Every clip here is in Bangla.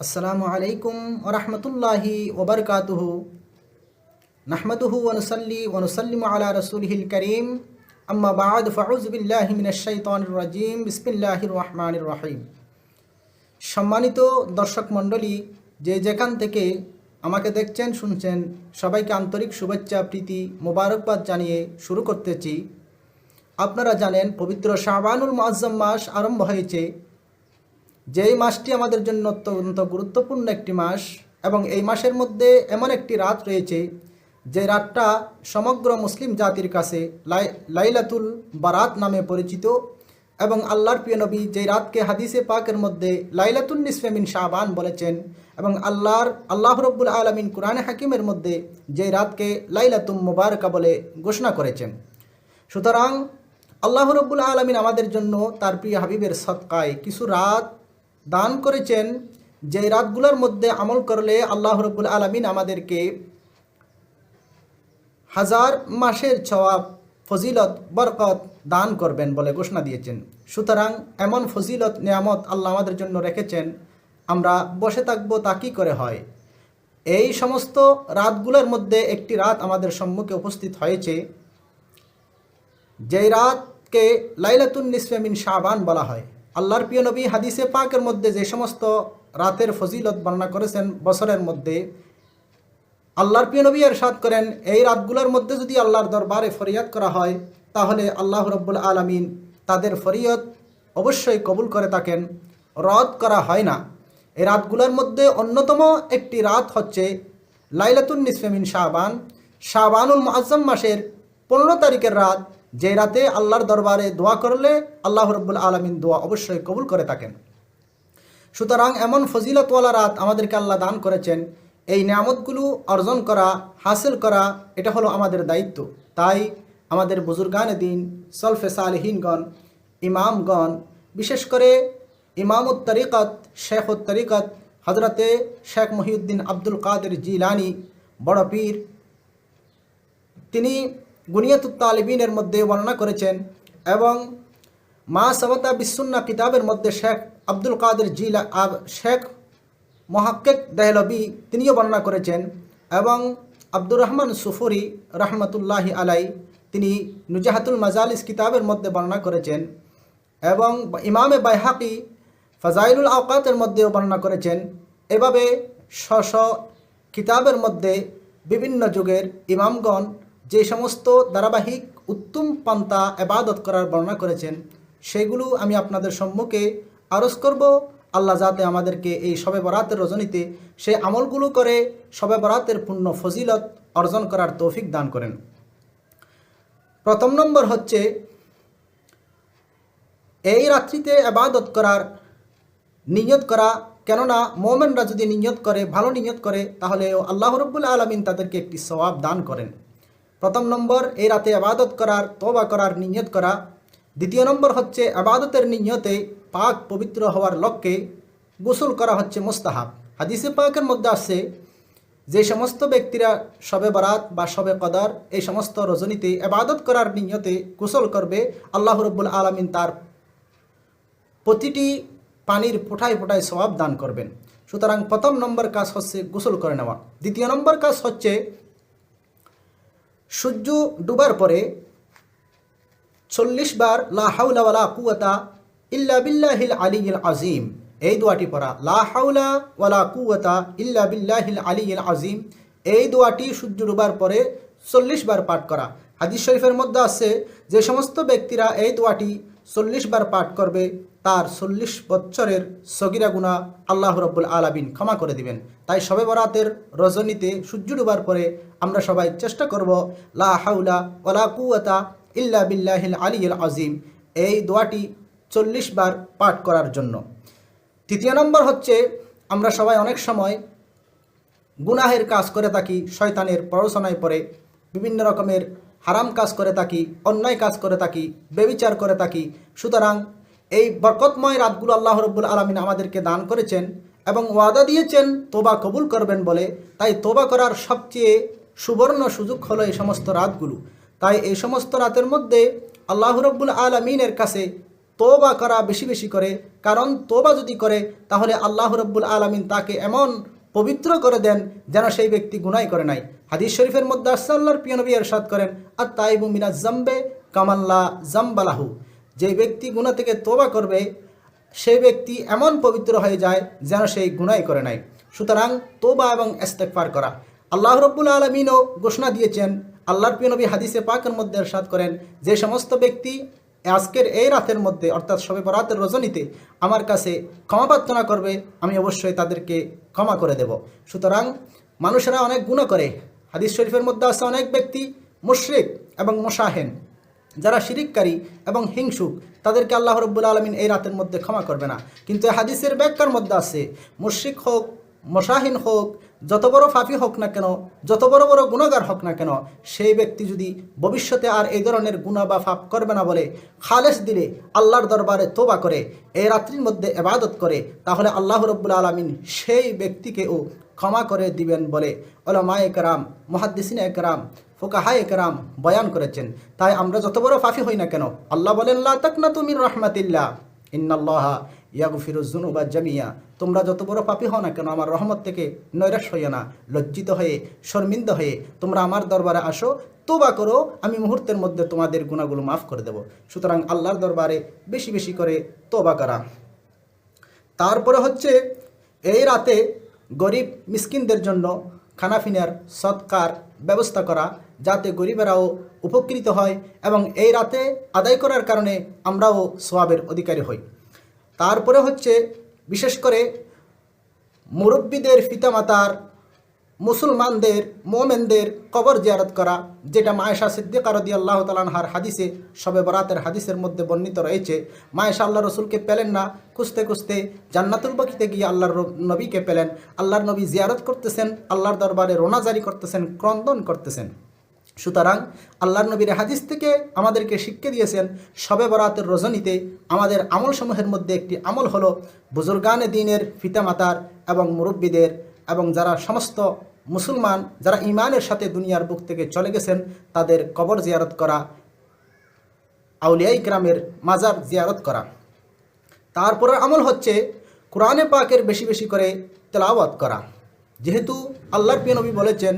अस्सलामु अलैकुम व रहमतुल्लाहि व बरकातुहु नहमदुहु व नुसल्ली व नुसल्लिमु अला रसूलिहिल करीम अम्मा बाद फ़अऊज़ु बिल्लाहि मिनश शाइतानिर रजीम बिस्मिल्लाहिर रहमानिर रहीम। সম্মানিত দর্শক মণ্ডলী, যে যেখান থেকে আমাকে দেখছেন শুনছেন, সবাইকে আন্তরিক শুভেচ্ছা প্রীতি মোবারকবাদ জানিয়ে শুরু করতেছি। আপনারা জানেন পবিত্র শাবানুল মুআজ্জম মাস আরম্ভ হয়েছে। যেই মাসটি আমাদের জন্য অত্যন্ত গুরুত্বপূর্ণ একটি মাস, এবং এই মাসের মধ্যে এমন একটি রাত রয়েছে যে রাতটা সমগ্র মুসলিম জাতির কাছে লাইলাতুল বারাত নামে পরিচিত। এবং আল্লাহর প্রিয় নবী যেই রাতকে হাদিসে পাকের মধ্যে লাইলাতুন নিসফে মিন শাবান বলেছেন, এবং আল্লাহ রব্বুল আলামিন কুরআনে হাকিমের মধ্যে যেই রাতকে লাইলাতুম মুবারাকা বলে ঘোষণা করেছেন। সুতরাং আল্লাহ রব্বুল আলামিন আমাদের জন্য তার প্রিয় হাবিবের সদকায় কিছু রাত দান করেছেন, যে রাতগুলোর মধ্যে আমল করলে আল্লাহ রব্বুল আলামিন আমাদেরকে হাজার মাসের সওয়াব, ফজিলত, বরকত দান করবেন বলে ঘোষণা দিয়েছেন। সুতরাং এমন ফজিলত নিয়ামত আল্লাহ আমাদের জন্য রেখেছেন, আমরা বসে থাকবো তা কি করে হয়? এই সমস্ত রাতগুলোর মধ্যে একটি রাত আমাদের সম্মুখে উপস্থিত হয়েছে, যেই রাতকে লাইলাতুন নিসফে মিন শাবান বলা হয়। আল্লাহর প্রিয় নবী হাদিসে পাকের মধ্যে যে সমস্ত রাতের ফজিলত বর্ণনা করেছেন বছরের মধ্যে, আল্লাহর প্রিয় নবী ইরশাদ করেন, এই রাতগুলোর মধ্যে যদি আল্লাহর দরবারে ফরিয়াদ করা হয় তাহলে আল্লাহ রব্বুল আলামিন তাদের ফরিয়াদ অবশ্যই কবুল করে থাকেন, রদ করা হয় না। এই রাতগুলোর মধ্যে অন্যতম একটি রাত হচ্ছে লাইলাতুন নিসফে মিন শাবান, শাবানুল মুআজ্জম মাসের 15 তারিখের রাত, যে রাতে আল্লাহর দরবারে দোয়া করলে আল্লাহ রব্বুল আলামিন দোয়া অবশ্যই কবুল করে থাকেন। সুতরাং এমন ফজিলতওয়ালা রাত আমাদেরকে আল্লাহ দান করেছেন। এই নিয়ামতগুলো অর্জন করা, হাসিল করা, এটা হলো আমাদের দায়িত্ব। তাই আমাদের বুজুর্গানে দিন, সলফে সালেহিনগণ, ইমামগণ, বিশেষ করে ইমামুত তরিকত, শেখুত তরিকত হজরতে শেখ মহিউদ্দিন আব্দুল কাদের জিলানি বড় পীর, তিনি গুনিয়াতুত তালিবিনের মধ্যে বর্ণনা করেছেন, এবং মা সাবাতা বিসুন্নাহ কিতাবের মধ্যে শেখ আব্দুল কাদের শেখ মুহাক্কিক দেহলভী তিনিও বর্ণনা করেছেন, এবং আব্দুর রহমান সুফুরি রহমতুল্লাহি আলাই তিনি নুজাহাতুল মাজালিস কিতাবের মধ্যে বর্ণনা করেছেন, এবং ইমামে বাইহাকি ফাজাইলুল আওকাতের মধ্যেও বর্ণনা করেছেন। এভাবে স্ব কিতাবের মধ্যে বিভিন্ন যুগের ইমামগণ যে সমস্ত ধারাবাহিক উত্তম পন্থা ইবাদত করার বর্ণনা করেছেন, সেগুলো আমি আপনাদের সম্মুখে আরজ করব। আল্লাহ যাতে আমাদেরকে এই শবে বরাতের রজনীতে সেই আমলগুলো করে শবে বরাতের পূর্ণ ফজিলত অর্জন করার তৌফিক দান করেন। প্রথম নম্বর হচ্ছে এই রাত্রিতে ইবাদত করার নিয়ত করা। কেননা মুমিনরা যদি নিয়ত করে, ভালো নিয়ত করে, তাহলে আল্লাহ রাব্বুল আলামিন তাদেরকে একটি সওয়াব দান করেন। প্রথম নম্বর এই রাতে ইবাদত করার, তওবা করার নিয়ত করা। দ্বিতীয় নম্বর হচ্ছে ইবাদতের নিয়তে পাক পবিত্র হওয়ার লক্ষ্যে গোসল করা হচ্ছে মুস্তাহাব। হাদিসে পাকের মধ্যে আছে, যে সমস্ত ব্যক্তিরা শবে বরাত বা শবে কদর এই সমস্ত রজনীতে ইবাদত করার নিয়তে গোসল করবে, আল্লাহ রাব্বুল আলামিন তার প্রতিটি পানির ফোঁটায় ফোঁটায় সওয়াব দান করবেন। সুতরাং প্রথম নম্বর কাজ হচ্ছে গোসল করে নেওয়া। দ্বিতীয় নম্বর কাজ হচ্ছে সূর্য ডুবার পরে 40 বার লা হাওলা ওয়ালা কুওয়াতা ইল্লা বিল্লাহিল আলিয়্যিল আযীম, এই দোয়াটি পড়া। লা হাওলা ওয়ালা কুওয়াতা ইল্লা বিল্লাহিল আলিয়্যিল আযীম, এই দোয়াটি সূর্য ডুবার পরে 40 বার পাঠ করা। হাদিস শরীফের মধ্যে আছে, যে সমস্ত ব্যক্তিরা এই দোয়াটি 40 বার পাঠ করবে তার 40 বছরের সগীরা গুনাহ আল্লাহ রাব্বুল আলামিন ক্ষমা করে দিবেন। তাই শবে বরাতের রজনীতে সূর্য ডুবার পরে আমরা সবাই চেষ্টা করব লা হাওলা ওয়ালা কুওয়াতা ইল্লা বিল্লাহিল আলিয়্যিল আযীম, এই দোয়াটি 40 বার পাঠ করার জন্য। তৃতীয় নম্বর হচ্ছে, আমরা সবাই অনেক সময় গুনাহের কাজ করে থাকি, শয়তানের প্ররোচনায় পড়ে বিভিন্ন রকমের হারাম কাজ করে থাকি, অন্যায় কাজ করে থাকি, ব্যভিচার করে থাকি। সুতরাং এই বরকতময় রাতগুলো আল্লাহ রাব্বুল আলামিন আমাদেরকে দান করেছেন এবং ওয়াদা দিয়েছেন তোবা কবুল করবেন বলে। তাই তোবা করার সবচেয়ে সুবর্ণ সুযোগ হলো এই সমস্ত রাতগুলো। তাই এই সমস্ত রাতের মধ্যে আল্লাহ রাব্বুল আলামিনের কাছে তোবা করা বেশি বেশি করে, কারণ তোবা যদি করে তাহলে আল্লাহ রাব্বুল আলামিন তাকে এমন পবিত্র করে দেন যেন সেই ব্যক্তি গুনাহ করে নাই। হাদিস শরীফের মধ্যে আসছে, আল্লাহর প্রিয় নবী ইরশাদ করেন, আত-তাইবু মিনাজ জামবে কামাল্লা জামবালাহু, যে ব্যক্তি গুনাহ থেকে তোবা করবে সেই ব্যক্তি এমন পবিত্র হয়ে যায় যেন সেই গুনাহ করে নাই। সুতরাং তোবা এবং ইস্তেগফার করা। আল্লাহ রাব্বুল আলামিনও ঘোষণা দিয়েছেন, আল্লাহর প্রিয় নবী হাদিসে পাকের মধ্যে ইরশাদ করেন, যে সমস্ত ব্যক্তি আজকের এই রাতের মধ্যে অর্থাৎ শবে বরাতের রজনীতে আমার কাছে ক্ষমা প্রার্থনা করবে, আমি অবশ্যই তাদেরকে ক্ষমা করে দেব। সুতরাং মানুষেরা অনেক গুনাহ করে। হাদিস শরীফের মধ্যে আছে, অনেক ব্যক্তি মুশরিক এবং মুশাহিন, যারা শিরিককারী এবং হিংসুক, তাদেরকে আল্লাহ রাব্বুল আলামিন এই রাতের মধ্যে ক্ষমা করবে না। কিন্তু হাদিসের ব্যাখ্যার মধ্যে আছে, মুশরিক হোক, মুশাহিন হোক, যত বড় পাপী হোক না কেন, যত বড় বড় গুনাহগার হোক না কেন, সেই ব্যক্তি যদি ভবিষ্যতে আর এই ধরনের গুনাহ বা পাপ করবে না বলে খালেস দিলে আল্লাহর দরবারে তোবা করে এই রাত্রির মধ্যে ইবাদত করে, তাহলে আল্লাহ রাব্বুল আলামিন সেই ব্যক্তিকেও ক্ষমা করে দিবেন বলে উলামায়ে কেরাম, মুহাদ্দিসিনে কেরাম, ফুকাহায়ে কেরাম বয়ান করেছেন। তাই আমরা যত বড় পাপী হই না কেন, আল্লাহ বলেন, লা তাকনাতু মির রাহমাতিল্লাহ ইন্নাল্লাহা ইয়াগফিরুজ যুনুবা জামিয়া, তোমরা যত বড় পাপী হও না কেন আমার রহমত থেকে নৈরাশ হইও না, লজ্জিত হয়ে শর্মিন্দা হয়ে তোমরা আমার দরবারে আসো, তোবা করো, আমি মুহূর্তের মধ্যে তোমাদের গুনাহগুলো মাফ করে দেব। সুতরাং আল্লাহর দরবারে বেশি বেশি করে তোবা করা। তারপরে হচ্ছে এই রাতে গরিব মিসকিনদের জন্য খানাফিনার সৎকার ব্যবস্থা করা, যাতে গরিবেরাও উপকৃত হয় এবং এই রাতে আদায় করার কারণে আমরাও সওয়াবের অধিকারী হই। তারপরে হচ্ছে বিশেষ করে মুরব্বীদের, পিতামাতার, মুসলমানদের, মোমেনদের কবর জিয়ারত করা, যেটা মায়েশা সিদ্দিকা রাদিয়াল্লাহু তাআলা আনহার হাদিসে, শবে বরাতের হাদিসের মধ্যে বর্ণিত রয়েছে। মায়েশা আল্লাহ রসুলকে পেলেন না, খুঁজতে খুঁজতে জান্নাতুল বাকিতে গিয়ে আল্লাহর নবীকে পেলেন। আল্লাহর নবী জিয়ারত করতেছেন, আল্লাহর দরবারে রোনাজারি করতেছেন, ক্রন্দন করতেছেন। সুতরাং আল্লাহর নবীর হাদিস থেকে আমাদেরকে শিক্ষা দিয়েছেন, শবে বরাতের রজনীতে আমাদের আমলসমূহের মধ্যে একটি আমল হলো বুজুর্গানে দ্বীনের, পিতামাতার এবং মুরব্বীদের এবং যারা সমস্ত মুসলমান যারা ঈমানের সাথে দুনিয়ার বুক থেকে চলে গেছেন তাদের কবর জিয়ারত করা, আউলিয়া ইকরামের মাজার জিয়ারত করা। তারপরের আমল হচ্ছে কোরআনে পাকের বেশি বেশি করে তেলাওয়াত করা। যেহেতু আল্লাহর প্রিয় নবী বলেছেন,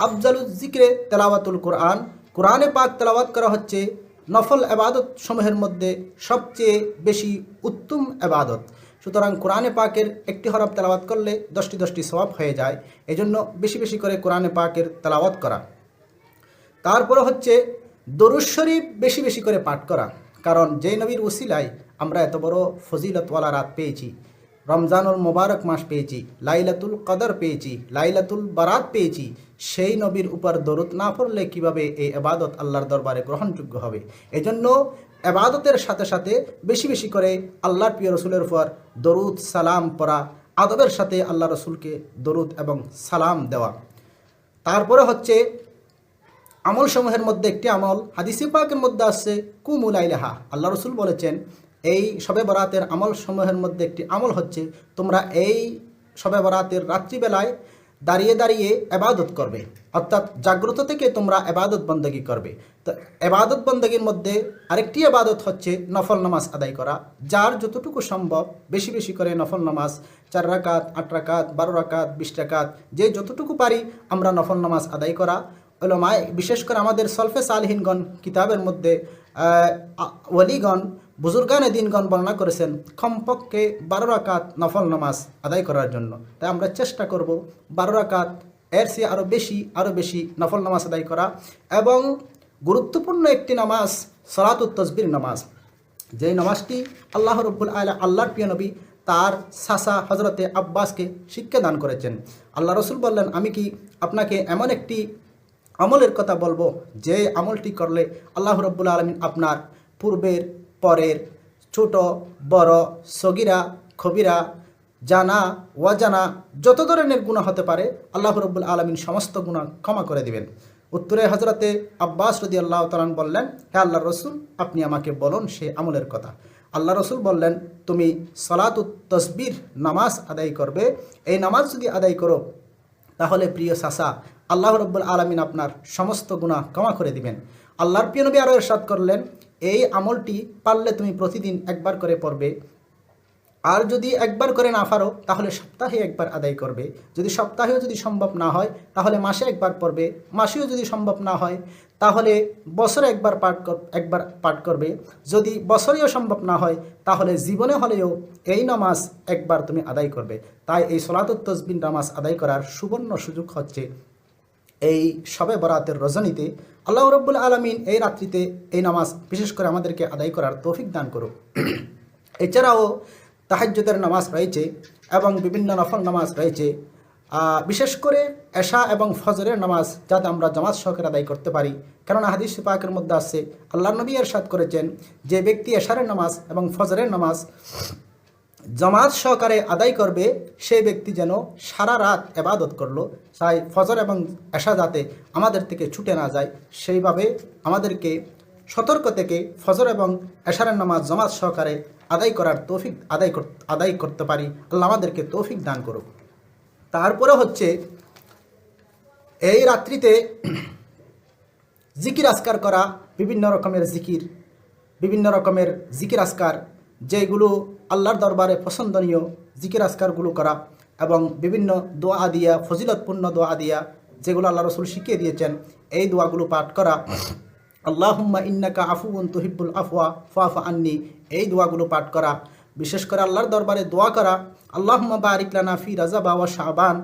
আফজালুজ জিক্রে তেলাওয়াতুল কোরআন, কোরআনে পাক তেলাওয়াত করা হচ্ছে নফল এবাদত সমূহের মধ্যে সবচেয়ে বেশি উত্তম এবাদত। সুতরাং কোরআনে পাকের একটি হরফ তেলাওয়াত করলে 10টি 10টি সওয়াব হয়ে যায়। এজন্য বেশি বেশি করে কোরআনে পাকের তেলাওয়াত করা। তারপরে হচ্ছে দরুদ শরীফ বেশি বেশি করে পাঠ করা, কারণ যেই নবীর উসিলায় আমরা এত বড় ফজিলতওয়ালা রাত পেয়েছি, রমজানুল মোবারক মাস পেয়েছি, লাইলাতুল কদর পেয়েছি, লাইলাতুল বারাত পেয়েছি, সেই নবীর উপর দরুদ না পড়লে কিভাবে এই ইবাদত আল্লাহর দরবারে গ্রহণযোগ্য হবে? এজন্য ইবাদতের সাথে সাথে বেশি বেশি করে আল্লাহর প্রিয় রসুলের উপর দরুদ সালাম পড়া, আদবের সাথে আল্লাহ রসুলকে দরুদ এবং সালাম দেওয়া। তারপরে হচ্ছে আমল সমূহের মধ্যে একটি আমল হাদিসে পাকের মধ্যে আসছে, কুমু লাইলাহা, আল্লাহ রসুল বলেছেন এই শবে বরাতের আমল সমূহের মধ্যে একটি আমল হচ্ছে তোমরা এই শবে বরাতের রাত্রিবেলায় দাঁড়িয়ে দাঁড়িয়ে ইবাদত করবে, অর্থাৎ জাগ্রত থেকে তোমরা ইবাদত বন্দেগী করবে। তো ইবাদত বন্দেগীর মধ্যে আরেকটি ইবাদত হচ্ছে নফল নামাজ আদায় করা। যার যতটুকু সম্ভব বেশি বেশি করে নফল নামাজ 4 রাকাত, 8 রাকাত, 12 রাকাত, 20 রাকাত, যে যতটুকু পারি আমরা নফল নামাজ আদায় করা। উলামায়ে বিশেষ করে আমাদের সলফে সালিহিনগণ কিতাবের মধ্যে ওয়ালিগণ, বুজুর্গানে দিনগণ বর্ণনা করেছেন কমপক্ষে 12 রাকাত নফল নামাজ আদায় করার জন্য। তাই আমরা চেষ্টা করব 12 রাকাত, এর চেয়ে আরও বেশি নফল নামাজ আদায় করা। এবং গুরুত্বপূর্ণ একটি নামাজ সলাতুত তাসবিহ নামাজ, যেই নামাজটি আল্লাহ রাব্বুল আলা আল্লাহর প্রিয় নবী তার সাসা হজরতে আব্বাসকে শিক্ষা দান করেছেন। আল্লাহ রসুল বললেন, আমি কি আপনাকে এমন একটি আমলের কথা বলবো যে আমলটি করলে আল্লাহ রাব্বুল আলামিন আপনার পূর্বের পরের ছোট বড় সগীরা কবিরা জানা ওয়াজানা যত ধরনের গুনাহ হতে পারে আল্লাহ রাব্বুল আলামিন সমস্ত গুনাহ ক্ষমা করে দিবেন। উত্তরে হজরতে আব্বাস রাদিয়াল্লাহু তাআলা বললেন, হে আল্লাহর রসুল, আপনি আমাকে বলুন সেই আমলের কথা। আল্লাহ রসুল বললেন, তুমি সলাতুত তাসবিহ নামাজ আদায় করবে। এই নামাজ যদি আদায় করো তাহলে প্রিয় সাসা আল্লাহ রাব্বুল আলামিন আপনার সমস্ত গুনাহ ক্ষমা করে দিবেন। আল্লাহর প্রিয় নবী আরও ইরশাদ করলেন, এই আমলটি পারলে তুমি প্রতিদিন একবার করে পড়বে। আর যদি একবার করে না পারো তাহলে সপ্তাহে একবার আদায় করবে। যদি সপ্তাহেও যদি সম্ভব না হয় তাহলে মাসে একবার পড়বে। মাসেও যদি সম্ভব না হয় তাহলে বছরে একবার পাঠ করবে। যদি বছরেও সম্ভব না হয় তাহলে জীবনে হলেও এই নামাজ একবার তুমি আদায় করবে। তাই এই সলাতুত তাসবিহ নামাজ আদায় করার সুবর্ণ সুযোগ হচ্ছে এই শবে বরাতের রজনীতে। আল্লাহ রাব্বুল আলামিন এই রাত্রিতে এই নামাজ বিশেষ করে আমাদেরকে আদায় করার তৌফিক দান করুক। এছাড়াও তাহাজ্জুদের নামাজ রয়েছে এবং বিভিন্ন নফল নামাজ রয়েছে। বিশেষ করে এশা এবং ফজরের নামাজ যাতে আমরা জামাত সহকারে আদায় করতে পারি। কেননা হাদিস পাকের মধ্যে আছে, আল্লাহ নবী ইরশাদ করেছেন যে ব্যক্তি এশারের নামাজ এবং ফজরের নামাজ জামাত সহকারে আদায় করবে সেই ব্যক্তি যেন সারা রাত ইবাদত করলো। তাই ফজর এবং এশা যাতে আমাদের থেকে ছুটে না যায় সেইভাবে আমাদেরকে সতর্ক থেকে ফজর এবং এশারের নামাজ জামাত সহকারে আদায় করার তৌফিক আদায় করতে পারি। আল্লাহ আমাদেরকে তৌফিক দান করুক। তারপরে হচ্ছে এই রাত্রিতে জিকির আজকার করা, বিভিন্ন রকমের জিকির আজকার যেগুলো আল্লাহর দরবারে পছন্দনীয় জিকির আজকারগুলো করা এবং বিভিন্ন দোয়া দিয়া, ফজিলতপূর্ণ দোয়া দিয়া যেগুলো আল্লাহ রসুল শিখিয়ে দিয়েছেন এই দোয়াগুলো পাঠ করা। আল্লাহুম্মা ইন্নাকা আফুউন তুহিব্বুল আফওয়া ফাফু আন্নি, এই দোয়াগুলো পাঠ করা। বিশেষ করে আল্লাহর দরবারে দোয়া করা, আল্লাহুম্মা বারিক লানা ফি রাজাব ওয়া শাবান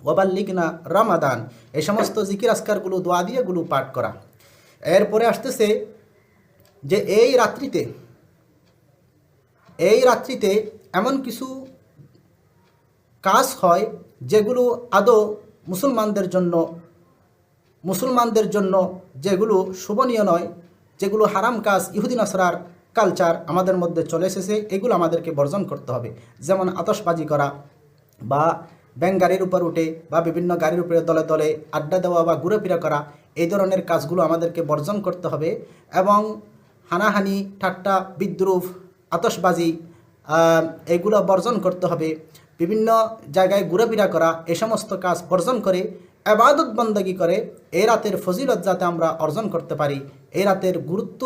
ওয়া বাল্লিগনা রমাদান, এই সমস্ত জিকির আজকারগুলো দোয়া দিয়েগুলো পাঠ করা। এরপরে আসতেছে যে এই রাত্রিতে এমন কিছু কাজ হয় যেগুলো আদৌ মুসলমানদের জন্য যেগুলো শোভনীয় নয়, যেগুলো হারাম কাজ, ইহুদি নাসরার কালচার আমাদের মধ্যে চলে এসেছে, এগুলো আমাদেরকে বর্জন করতে হবে। যেমন আতশবাজি করা বা ব্যাং গাড়ির উপর উঠে বা বিভিন্ন গাড়ির উপরে দলে দলে আড্ডা দেওয়া বা ঘুরেফিরা করা, এই ধরনের কাজগুলো আমাদেরকে বর্জন করতে হবে। এবং হানাহানি, ঠাট্টা, বিদ্রুপ, আতশবাজি এগুলো বর্জন করতে হবে। বিভিন্ন জায়গায় ঘুরেফিরা করা, এই সমস্ত কাজ বর্জন করে ইবাদত বন্দেগী করে এই রাতের ফজিলত যাতে আমরা অর্জন করতে পারি, এই রাতের গুরুত্ব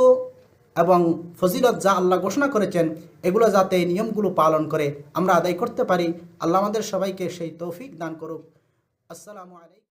এবং ফজিলত যা আল্লাহ ঘোষণা করেছেন এগুলো যাতে নিয়মগুলো পালন করে আমরা আদায় করতে পারি। আল্লাহ আমাদের সবাইকে সেই তৌফিক দান করুক। আসসালামু আলাইকুম।